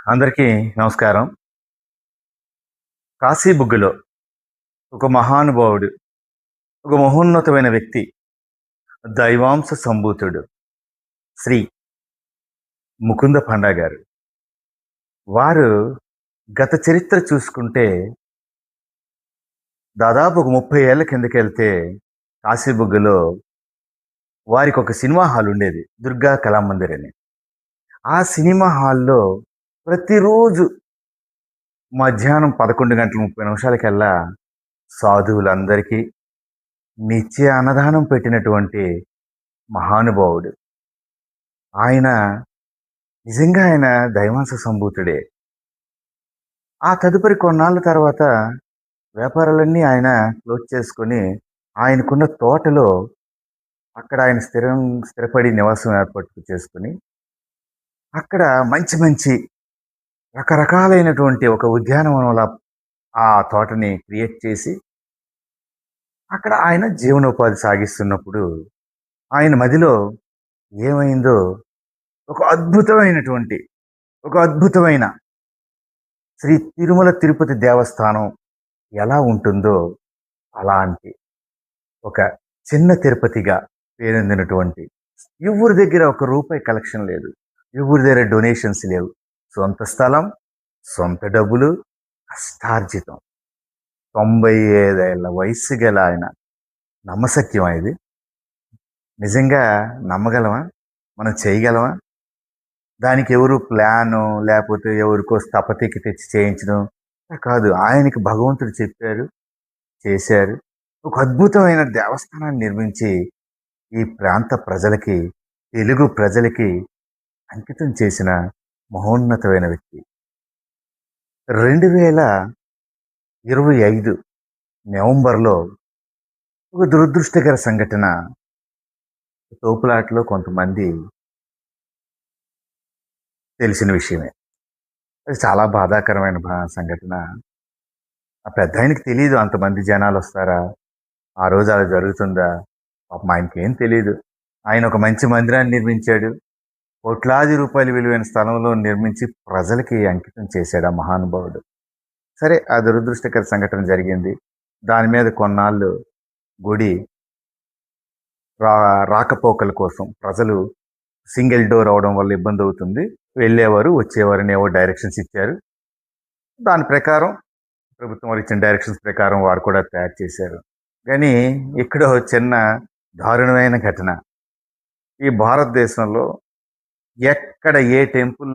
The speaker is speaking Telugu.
అందరికీ నమస్కారం. కాశీబుగ్గలో ఒక మహానుభావుడు, ఒక మహోన్నతమైన వ్యక్తి, దైవాంశ సంభూతుడు శ్రీ ముకుంద పండా గారు. వారు గత చరిత్ర చూసుకుంటే దాదాపు ఒక 30 ఏళ్ల కిందకెళ్తే కాశీబుగ్గలో వారికొక సినిమా హాల్ ఉండేది. దుర్గా కళామందిర్ అని. ఆ సినిమా హాల్‌లో ప్రతిరోజు మధ్యాహ్నం 11:30 సాధువులందరికీ నిత్య అన్నదానం పెట్టినటువంటి మహానుభావుడు. ఆయన నిజంగా ఆయన దైవాంశ సంభూతుడే. ఆ తదుపరి కొన్నాళ్ళ తర్వాత వ్యాపారాలన్నీ ఆయన క్లోజ్ చేసుకొని, ఆయనకున్న తోటలో అక్కడ ఆయన స్థిరపడి నివాసం ఏర్పాటు చేసుకొని, అక్కడ మంచి మంచి రకరకాలైనటువంటి ఒక ఉద్యానవనంలా ఆ తోటని క్రియేట్ చేసి, అక్కడ ఆయన జీవనోపాధి సాగిస్తున్నప్పుడు, ఆయన మదిలో ఏమైందో ఒక అద్భుతమైనటువంటి, ఒక అద్భుతమైన శ్రీ తిరుమల తిరుపతి దేవస్థానం ఎలా ఉంటుందో అలాంటి ఒక చిన్న తిరుపతిగా పేరొందినటువంటి, ఎవ్వరి దగ్గర ఒక రూపాయి కలెక్షన్ లేదు, ఎవరి దగ్గర డొనేషన్స్ లేవు, సొంత స్థలం, సొంత డబ్బులు, కష్టార్జితం. 95 ఏళ్ల వయస్సు గల ఆయన. నమ్మశక్యమా ఇది? నిజంగా నమ్మగలమా? మనం చేయగలమా? దానికి ఎవరు ప్లాను లేకపోతే ఎవరికో స్థపతికి తెచ్చి చేయించడం కాదు. ఆయనకి భగవంతుడు చెప్పారు, చేశారు. ఒక అద్భుతమైన దేవస్థానాన్ని నిర్మించి ఈ ప్రాంత ప్రజలకి, తెలుగు ప్రజలకి అంకితం చేసిన మహోన్నతమైన వ్యక్తి. 2025 నవంబర్‌లో ఒక దురదృష్టకర సంఘటన. తోపులాటలో కొంతమంది తెలిసిన విషయమే. అది చాలా బాధాకరమైన సంఘటన. ఆ పెద్దాయనకి తెలీదు అంతమంది జనాలొస్తారా? ఆ రోజు అలా జరుగుతుందా? పాపం ఆయనకేం తెలీదు. ఆయన ఒక మంచి మందిరాన్ని నిర్మించాడు. కోట్లాది రూపాయలు విలువైన స్థలంలో నిర్మించి ప్రజలకి అంకితం చేశాడు ఆ మహానుభావుడు. సరే, ఆ దురదృష్టకర సంఘటన జరిగింది. దాని మీద కొన్నాళ్ళు గుడి రా రాకపోకల కోసం ప్రజలు సింగిల్ డోర్ అవ్వడం వల్ల ఇబ్బంది అవుతుంది. వెళ్ళేవారు, వచ్చేవారని ఏవో డైరెక్షన్స్ ఇచ్చారు. దాని ప్రకారం ప్రభుత్వం వారు ఇచ్చిన డైరెక్షన్స్ ప్రకారం వారు కూడా తయారు చేశారు. కానీ ఇక్కడో చిన్న దారుణమైన ఘటన. ఈ భారతదేశంలో ఎక్కడ ఏ టెంపుల్